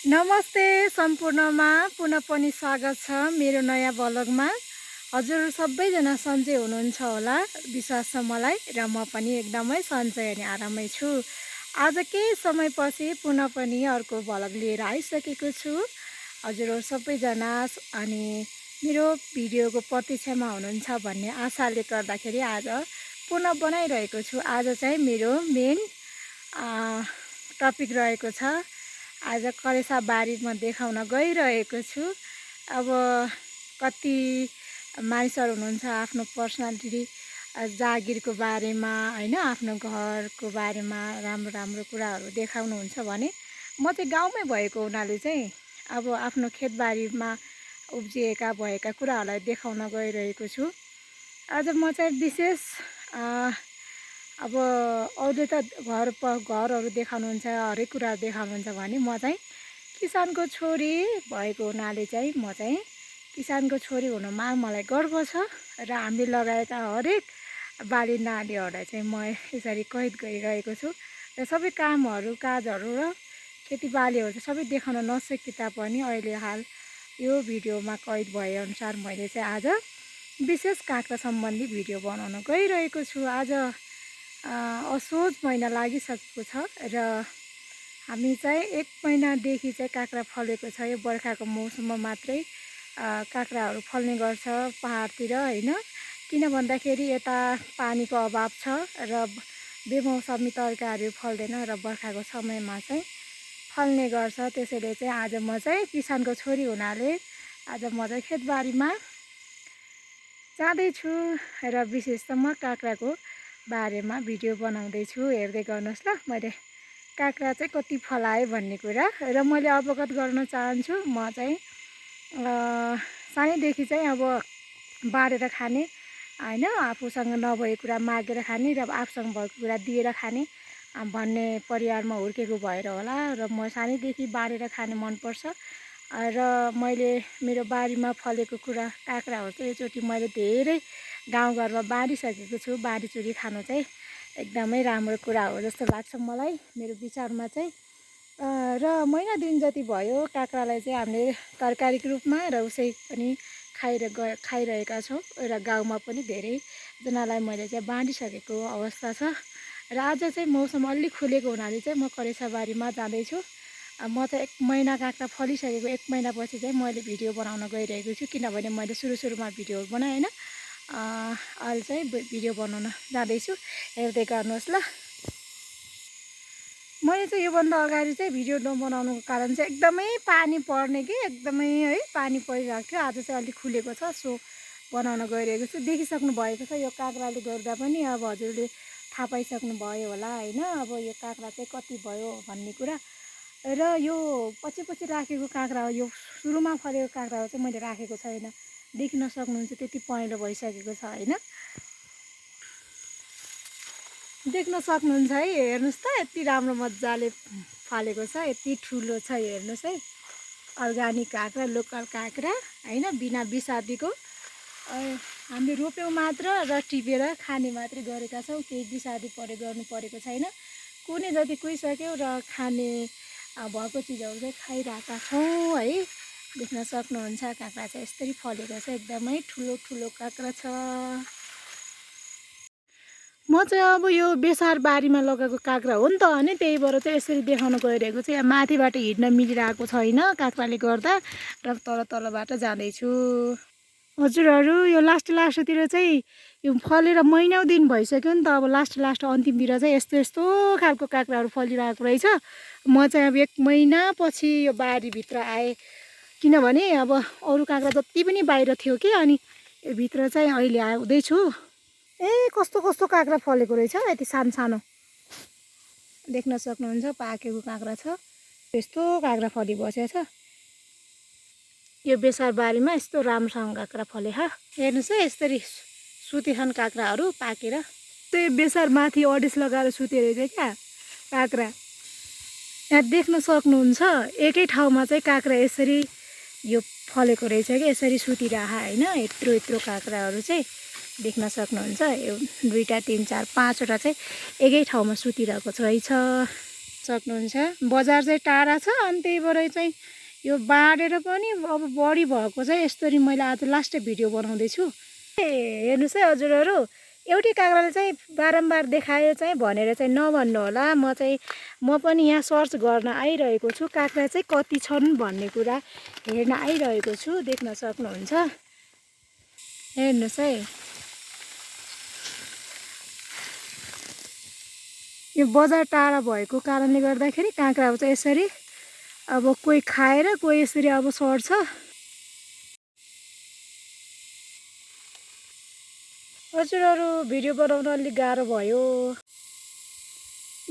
नमस्ते सम्पूर्णमा पुनः पनि स्वागत छ मेरो नयाँ ब्लगमा। हजुर सबैजना सन्चै हुनुहुन्छ होला विश्वास छ मलाई, र म पनि एकदमै सन्चै अनि आरामै छु। आज केही समयपछि पुनः पनि अर्को ब्लग लिएर आइसकेको छु। हजुरहरू सबैजना अनि मेरो भिडियोको प्रतीक्षामा हुनुहुन्छ भन्ने आशाले गर्दाखेरि आज पुनः बनाइरहेको छु। आज चाहिँ मेरो मेन टपिक रहेको छ। आज करेसा बारीमा देखाउन गइरहेको छु। अब कति मानिसहरू हुनुहुन्छ आफ्नो पर्सनालिटी जागिरको बारेमा हैन, आफ्नो घरको बारेमा राम्रो राम्रो कुराहरू देखाउनुहुन्छ भने म चाहिँ गाउँमै भएको हुनाले चाहिँ अब आफ्नो खेतबारीमा उब्जिएका भएका कुराहरूलाई देखाउन गइरहेको छु। आज म चाहिँ विशेष अब अरूले त घरहरू देखाउनुहुन्छ, हरेक कुरा देखाउनुहुन्छ भने म चाहिँ किसानको छोरी भएको हुनाले चाहिँ म चाहिँ किसानको छोरी हुनुमा मलाई गर्व छ। र हामीले लगाएका हरेक बाली नालीहरूलाई चाहिँ म यसरी कैद गरिरहेको छु। र सबै काजहरू र खेतीबालीहरू चाहिँ सबै देखाउन नसके तापनि अहिले हाल यो भिडियोमा कैद भएअनुसार मैले चाहिँ आज विशेष काँक्रा सम्बन्धी भिडियो बनाउन गइरहेको छु। आज असोज महिना लागिसकेको छ र हामी चाहिँ 1 महिनादेखि चाहिँ काँक्रा फलेको छ। यो बर्खाको मौसममा मात्रै काँक्राहरू फल्ने गर्छ पहाडतिर हैन, किन भन्दाखेरि यता पानीको अभाव छ र बेमौसमी तरकारीहरू फल्दैन र बर्खाको समयमा चाहिँ फल्ने गर्छ। त्यसैले चाहिँ आज म चाहिँ किसानको छोरी हुनाले आज म चाहिँ खेतबारीमा जाँदैछु र विशेष त म काँक्राको बारेमा भिडियो बनाउँदैछु। हेर्दै गर्नुहोस् ल मैले काँक्रा चाहिँ कति फलाएँ भन्ने कुरा। र मैले अवगत गर्न चाहन्छु, म चाहिँ सानैदेखि चाहिँ अब बारेर खाने हैन, आफूसँग नभएको कुरा मागेर खाने र आफूसँग भएको कुरा दिएर खाने भन्ने परिवारमा हुर्केको भएर होला। र म सानैदेखि बारेर खाने मनपर्छ। र मैले मेरो बारीमा फलेको कुरा काँक्राहरू चाहिँ एकचोटि मैले धेरै गाउँघरमा बाँडिसकेको छु। बाँडीचुरी खानु चाहिँ एकदमै राम्रो कुरा हो जस्तो लाग्छ मलाई, मेरो विचारमा चाहिँ। र महिना दिन जति भयो काँक्रालाई चाहिँ हामीले तरकारीको रूपमा र उसै पनि खाइरहेका छौँ। र गाउँमा पनि धेरैजनालाई मैले चाहिँ बाँडिसकेको अवस्था छ। र आज चाहिँ मौसम अलि खुलेको हुनाले चाहिँ म करेसाबारीमा जाँदैछु। म चाहिँ 1 महिना काँक्रा फलिसकेको 1 महिनापछि चाहिँ मैले भिडियो बनाउन गइरहेको छु, किनभने मैले सुरुमा भिडियो बनाएँ हैन। अहिले चाहिँ भिडियो बनाउन जाँदैछु, हेर्दै गर्नुहोस् ल। मैले चाहिँ योभन्दा अगाडि चाहिँ भिडियो नबनाउनुको कारण चाहिँ एकदमै पानी पर्ने कि एकदमै है पानी परिरहेको थियो। आज चाहिँ अलिक खुलेको छ, सो बनाउन गइरहेको छु। देखिसक्नु भएको छ यो काँक्राले गर्दा पनि अब हजुरले थाहा पाइसक्नु भयो होला हैन, अब यो काँक्रा चाहिँ कति भयो भन्ने कुरा। र यो पछि राखेको काँक्रा हो, यो सुरुमा फलेको काँक्रा हो चाहिँ मैले राखेको छैन। देखिन सक्नुहुन्छ त्यति पहेँलो भइसकेको छ हैन, देख्न सक्नुहुन्छ है। हेर्नुहोस् त यति राम्रो मजाले फलेको छ, यति ठुलो छ, हेर्नुहोस् है। अर्ग्यानिक काँक्रा, लोकल काँक्रा हैन, बिना बिसादीको। हामीले रोप्यौँ मात्र र टिपेर खाने मात्रै गरेका छौँ, केही बिसादी गर्नु परेको छैन। कुनै जति कुहिसक्यो र खाने भएको चिजहरू चाहिँ खाइरहेका छौँ है। देख्न सक्नुहुन्छ काँक्रा चाहिँ यसरी फलेको छ, एकदमै ठुलो ठुलो काँक्रा छ। म चाहिँ अब यो बेसार बारीमा लगाएको काँक्रा हो नि त, अनि त्यही भएर चाहिँ यसरी देखाउन गइरहेको छु। यहाँ माथिबाट हिँड्न मिलिरहेको छैन काँक्राले गर्दा, र तलबाट जाँदैछु। हजुरहरू यो लास्टतिर चाहिँ यो फलेर महिनौ दिन भइसक्यो नि त। अब लास्ट अन्तिमतिर चाहिँ यस्तो खालको काँक्राहरू फलिरहेको रहेछ। म चाहिँ अब 1 महिनापछि यो बारीभित्र आएँ, किनभने अब अरू काँक्रा जति पनि बाहिर थियो कि, अनि यो भित्र चाहिँ अहिले आउँदैछु। कस्तो काँक्रा फलेको रहेछ, यति सानो देख्न सक्नुहुन्छ। पाकेको काँक्रा छ, यस्तो काँक्रा फलिबसेको छ। यो बेसार बारीमा यस्तो राम्रोसँग काँक्रा फले हेर्नुहोस् है। यसरी सुतेछन् काँक्राहरू पाकेर। त्यो बेसार माथि अडेस लगाएर सुते रहेछ क्या काँक्रा। यहाँ देख्न सक्नुहुन्छ एकै ठाउँमा चाहिँ काँक्रा यसरी यो फलेको रहेछ कि, यसरी सुतिरह हैन। यत्रो काँक्राहरू चाहिँ देख्न सक्नुहुन्छ। यो 2 3 4 5 वटा चाहिँ एकै ठाउँमा सुतिरहेको रहेछ। सक्नुहुन्छ बजार चाहिँ टाढा छ अनि त्यही भएर चाहिँ यो बाँडेर पनि अब बढी भएको चाहिँ यसरी मैले आज लास्टै भिडियो बनाउँदैछु। हेर्नुहोस् है हजुरहरू, एउटै काँक्राले चाहिँ बारम्बार देखायो चाहिँ भनेर चाहिँ नभन्नु होला। म पनि यहाँ सर्च गर्न आइरहेको छु, काँक्रा चाहिँ कति छन् भन्ने कुरा हेर्न आइरहेको छु। देख्न सक्नुहुन्छ, हेर्नुहोस् है। यो बजार टाढा भएको कारणले गर्दाखेरि काँक्रा चाहिँ यसरी अब कोही खाएर कोही यसरी अब सर्छ। हजुरहरू भिडियो बनाउन अलिक गाह्रो भयो।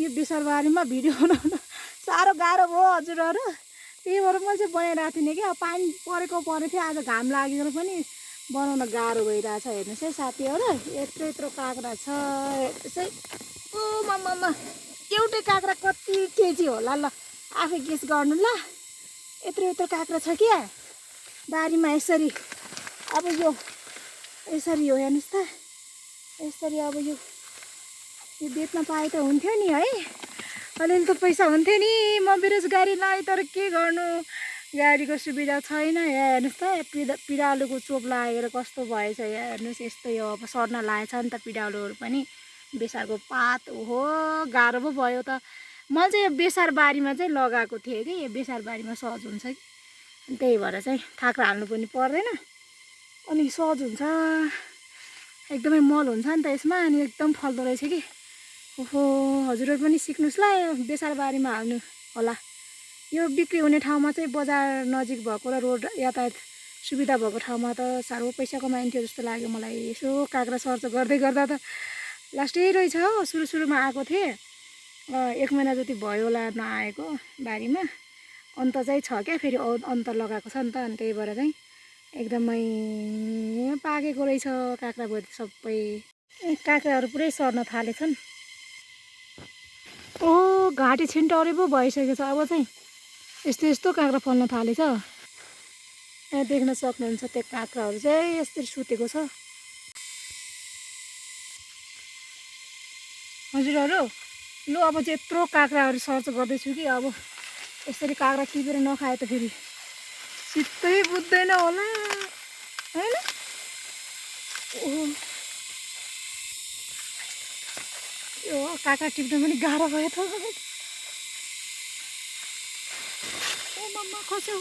यो बिसारबारीमा भिडियो बनाउन साह्रो गाह्रो भयो हजुरहरू। त्यही भएर मैले चाहिँ बनाइरहेको थिइनँ कि अब पानी परेको थियो, आज घाम लागेर पनि बनाउन गाह्रो भइरहेछ। हेर्नुहोस् है साथीहरू, यत्रो काँक्रा छ। हेर्नुहोस् है, ओ मम्मा एउटै काँक्रा कति केजी होला ल आफै गेस गर्नु ल। यत्रो काँक्रा छ क्या बारीमा। यसरी अब यो यसरी हो, हेर्नुहोस् त। यसरी अब यो बेच्न पाए त हुन्थ्यो नि है, अलिअलि त पैसा हुन्थ्यो नि। म बेरोजगारी लाएँ तर के गर्नु, गाडीको सुविधा छैन। यहाँ हेर्नुहोस् त, पिँडालुको चोप लागेर कस्तो भएछ। यहाँ हेर्नुहोस्, यस्तै हो अब, सर्न लागेछ नि त पिँडालुहरू पनि। बेसारको पात, ओहो गाह्रो पो भयो त। मैले चाहिँ यो बेसार बारीमा चाहिँ लगाएको थिएँ कि, यो बेसार बारीमा सहज हुन्छ कि, त्यही भएर चाहिँ थाक्रा हाल्नु पनि पर्दैन अनि सहज हुन्छ। एकदमै मल हुन्छ नि त यसमा, अनि एकदम फल्दो रहेछ कि। ओहो हजुरहरू पनि सिक्नुहोस् ल, यो बेसार बारीमा हाल्नु होला। यो बिक्री हुने ठाउँमा चाहिँ बजार नजिक भएको र रोड यातायात सुविधा भएको ठाउँमा त साह्रो पैसा कमाइन्थ्यो जस्तो लाग्यो मलाई। यसो काँक्रा सर्च गर्दै गर्दा त लास्टै रहेछ हो। सुरुमा आएको थिएँ, 1 महिना जति भयो होला नआएको बारीमा। अन्त चाहिँ छ क्या, फेरि अन्त लगाएको छ नि त, अनि त्यही भएर चाहिँ एकदमै पाकेको रहेछ काँक्राभरि सबै। काँक्राहरू पुरै सर्न थालेछन्। ओ घाँटी छिन्टौरे पो भइसकेको छ। अब चाहिँ यस्तो काँक्रा फल्न थालेछ। देख्न सक्नुहुन्छ त्यो काँक्राहरू चाहिँ यसरी सुतेको छ। हजुरहरू लु, अब चाहिँ यत्रो काँक्राहरू सर्च गर्दैछु कि अब यसरी काँक्रा टिपेर नखाए त फेरि चित्तै बुझ्दैन होला हैन। यो काँक्रा टिप्न पनि गाह्रो भयो त। ओ मम्मा खस्यो,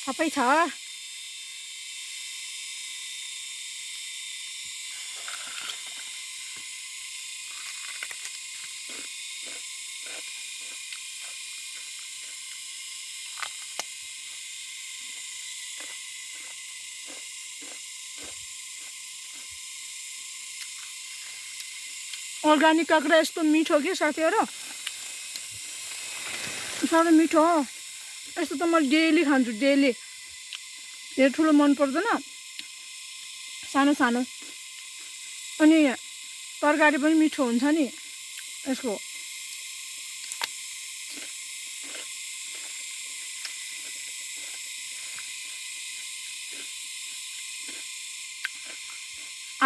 सबै छ। अर्ग्यानिक काँक्रा यस्तो मिठो कि साथीहरू, साह्रै मिठो हो। यस्तो त म डेली खान्छु, डेली। धेरै ठुलो मन पर्दैन, सानो सानो। अनि तरकारी पनि मिठो हुन्छ नि यसको।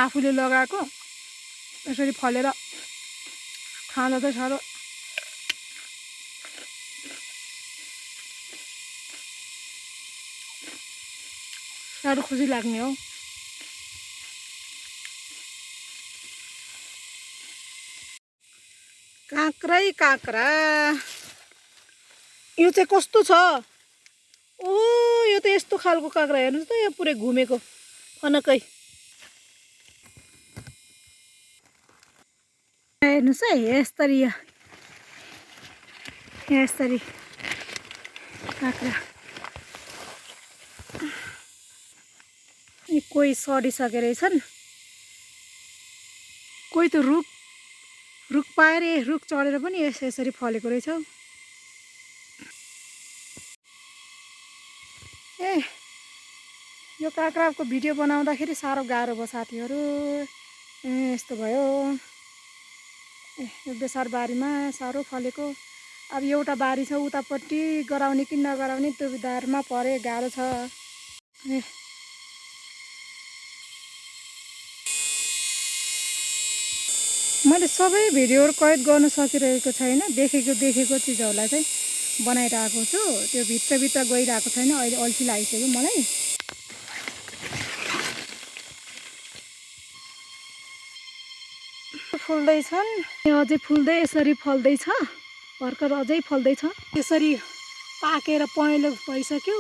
आफूले लगाएको यसरी फलेर खाँदा त साह्रो खुसी लाग्ने हो। काँक्रै काँक्रा यो चाहिँ कस्तो छ। ओ यो त यस्तो खालको काँक्रा, हेर्नुहोस् त, यो पुरै घुमेको फनकै। हेर्नुहोस् है, यसरी काँक्रा। कोही सडिसके रहेछन्, कोही त रुख पाएर रुख चढेर पनि यसरी फलेको रहेछ। यो काँक्राको भिडियो बनाउँदाखेरि साह्रो गाह्रो भयो साथीहरू। यस्तो भयो। यो बेसार बारीमा साह्रो फलेको। अब एउटा बारी छ उतापट्टि, गराउने कि नगराउने दुविधामा परे, गाह्रो छ। मैले मैले सबै भिडियोहरू कैद गर्न सकिरहेको छैन। देखेको चिजहरूलाई चाहिँ बनाइरहेको छु। त्यो भित्रभित्र गइरहेको छैन। अहिले अल्छी लागिसक्यो मलाई। फुल्दैछन्, अझै फुल्दै यसरी फल्दैछ। भर्खर अझै फल्दैछ। यसरी पाकेर पहेँलो भइसक्यो।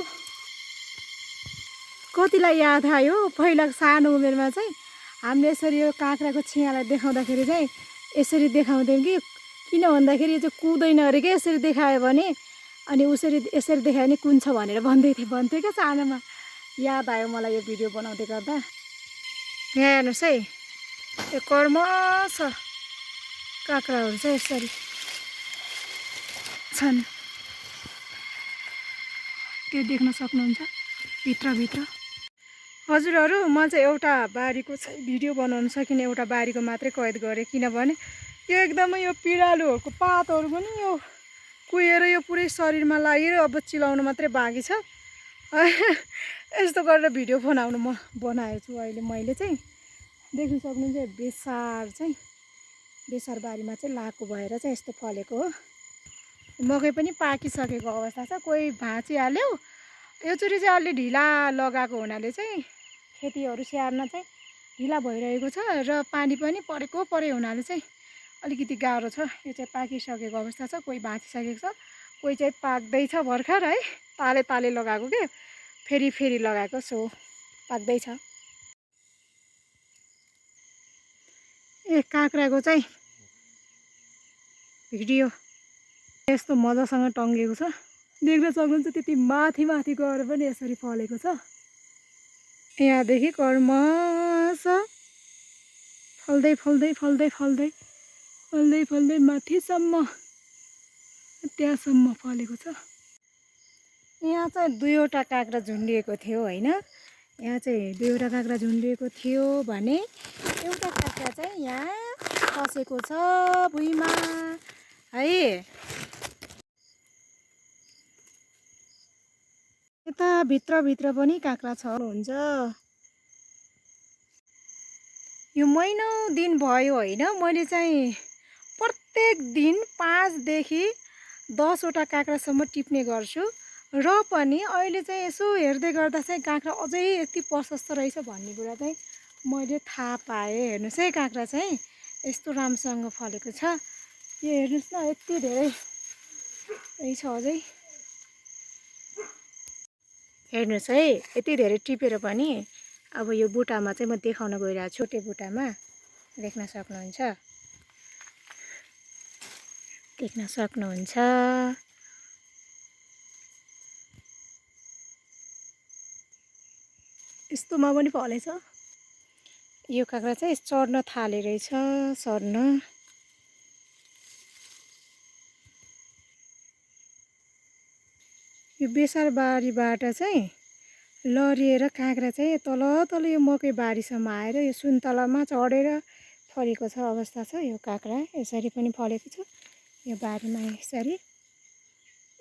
कतिलाई याद आयो पहिला सानो उमेरमा चाहिँ हामीले यसरी यो काँक्राको छियालाई देखाउँदाखेरि चाहिँ यसरी देखाउँथ्यौँ कि किन भन्दाखेरि यो चाहिँ कुदैन अरे क्या। यसरी देखायो भने अनि यसरी देखायो भने कुन्छ भनेर भन्थ्यो क्या सानोमा। याद आयो मलाई यो भिडियो बनाउँदै गर्दा। यहाँ हेर्नुहोस् है, यो कर्मस काँक्राहरू चाहिँ यसरी छन्। त्यो देख्न सक्नुहुन्छ भित्रभित्र। हजुरहरू, म चाहिँ एउटा बारीको चाहिँ भिडियो बनाउन सकिने एउटा बारीको मात्रै कैद गरेँ। किनभने यो एकदमै यो पिँडालुहरूको पातहरू पनि यो कुहेर यो पुरै शरीरमा लागेर अब चिलाउनु मात्रै बाँकी छ। यस्तो गरेर भिडियो बनाउनु म बनाएको छु अहिले मैले चाहिँ। देख्न सक्नुहुन्छ बेसार बारीमा चाहिँ लाएको भएर चाहिँ यस्तो फलेको हो। मकै पनि पाकिसकेको अवस्था छ। कोही भाँचिहाल्यो। योचोटि चाहिँ अलि ढिला लगाएको हुनाले चाहिँ खेतीहरू स्याहार्न चाहिँ ढिला भइरहेको छ र पानी पनि परेको हुनाले चाहिँ अलिकति गाह्रो छ। यो चाहिँ पाकिसकेको अवस्था छ। कोही भाँचिसकेको छ, कोही चाहिँ पाक्दैछ भर्खर है। ताले लगाएको के फेरि लगाएको सो पाक्दैछ। काँक्राको चाहिँ भिडियो यस्तो मजासँग टङ्गिएको छ। देख्न सक्नुहुन्छ त्यति माथि गएर पनि यसरी फलेको छ। यहाँदेखि कर्मस फल्दै माथिसम्म त्यहाँसम्म फलेको छ। यहाँ चाहिँ दुईवटा काँक्रा झुन्डिएको थियो होइन। यहाँ चाहिँ दुईवटा काँक्रा झुन्डिएको थियो भने एउटा काँक्रा चाहिँ यहाँ खसेको छ भुइँमा है। यता भित्र पनि काँक्रा छ हुन्छ। यो महिनौँ दिन भयो होइन, मैले चाहिँ प्रत्येक दिन 5 देखि 10 वटा काँक्रासम्म टिप्ने गर्छु। र पनि अहिले चाहिँ यसो हेर्दै गर्दा चाहिँ काँक्रा अझै यति प्रशस्त रहेछ भन्ने कुरा चाहिँ मैले थाहा पाएँ। हेर्नुहोस् है, काँक्रा चाहिँ यस्तो राम्रोसँग फलेको छ। यो हेर्नुहोस् न, यति धेरै छ अझै। हेर्नुहोस् है, यति धेरै टिपेर पनि अब यो बुटामा चाहिँ म देखाउन गइरहेको छु। छोटे बुटामा देख्न सक्नुहुन्छ। यस्तोमा पनि फलेछ। यो काँक्रा चाहिँ चढ्न थाले रहेछ, सर्न। यो बेसार बारीबाट चाहिँ लरिएर काँक्रा चाहिँ तल यो मकै बारीसम्म आएर यो सुन्तलामा चढेर फलेको छ अवस्था छ। यो काँक्रा यसरी पनि फलेको छ। यो बारीमा यसरी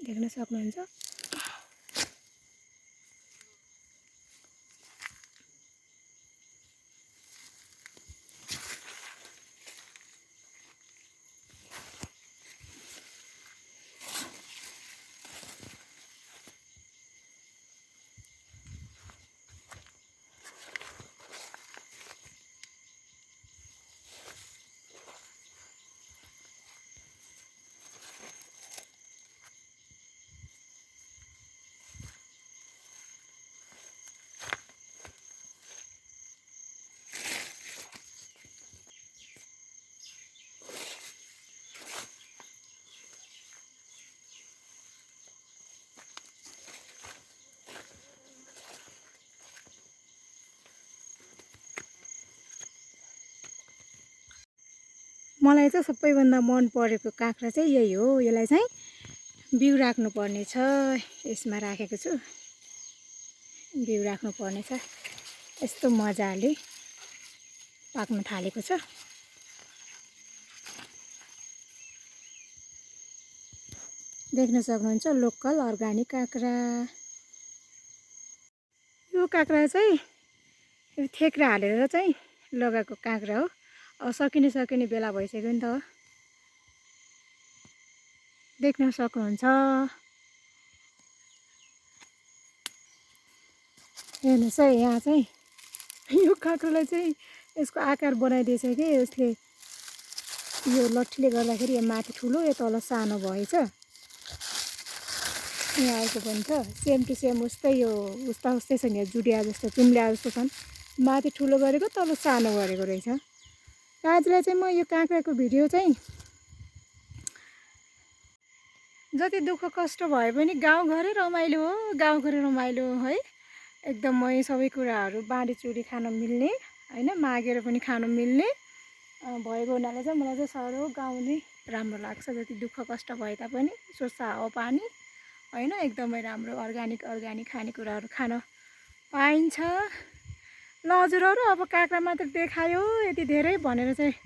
देख्न सक्नुहुन्छ। मलाई चाहिँ सबैभन्दा मन परेको काँक्रा चाहिँ यही हो। यसलाई चाहिँ बिउ राख्नुपर्ने छ। यसमा राखेको छु, बिउ राख्नुपर्ने छ। यस्तो मजाले पाक्न थालेको छ। देख्न सक्नुहुन्छ लोकल अर्गानिक काँक्रा। यो काँक्रा चाहिँ थेक्रा हालेर चाहिँ लगाएको काँक्रा हो। सकिने बेला भइसक्यो नि त। देख्न सक्नुहुन्छ। हेर्नुहोस् है, यहाँ चाहिँ यो काँक्रोलाई चाहिँ यसको आकार बनाइदिएछ कि यसले। यो लट्ठीले गर्दाखेरि यो माथि ठुलो, यो तल सानो भएछ। यहाँ अर्को पनि छ, सेम टु सेम उस्तै, यो उस्तैसँग जुडिया जस्तो चिम्ल्या जस्तो छन्। माथि ठुलो गरेको, तल सानो गरेको रहेछ। आजलाई चाहिँ म यो काँक्राको भिडियो चाहिँ जति दुःख कष्ट भए पनि गाउँघरै रमाइलो हो, गाउँघरै रमाइलो है। एकदमै सबै कुराहरू बाँडीचुडी खान मिल्ने होइन, मागेर पनि खान मिल्ने भएको हुनाले चाहिँ मलाई चाहिँ साह्रो गाउँ नै राम्रो लाग्छ। जति दुःख कष्ट भए तापनि स्वच्छ हावापानी होइन, एकदमै राम्रो अर्ग्यानिक खानेकुराहरू खान पाइन्छ। ल हजुरहरू, अब काँक्रा मात्र देखायो यति धेरै भनेर चाहिँ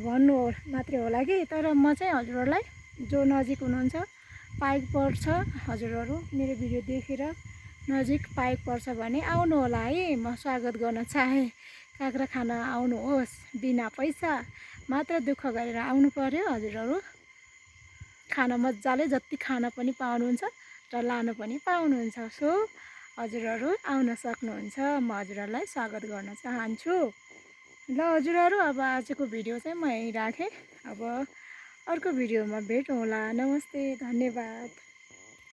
भन्नु मात्रै होला कि, तर म चाहिँ हजुरहरूलाई जो नजिक हुनुहुन्छ, पाइक पर्छ हजुरहरू मेरो भिडियो देखेर नजिक पाइक पर्छ भने आउनु होला है। म स्वागत गर्न चाहे। काँक्रा खान आउनुहोस्, बिना पैसा, मात्र दुःख गरेर आउनु पर्यो हजुरहरू। खान मजाले जति खान पनि पाउनुहुन्छ र लानु पनि पाउनुहुन्छ। सो हजुरहरू आउन सक्नुहुन्छ, म हजुरहरूलाई स्वागत गर्न चाहन्छु। ल हजुरहरू, अब आजको भिडियो चाहिँ म यहीँ राखेँ। अब अर्को भिडियोमा भेटौँला। नमस्ते, धन्यवाद।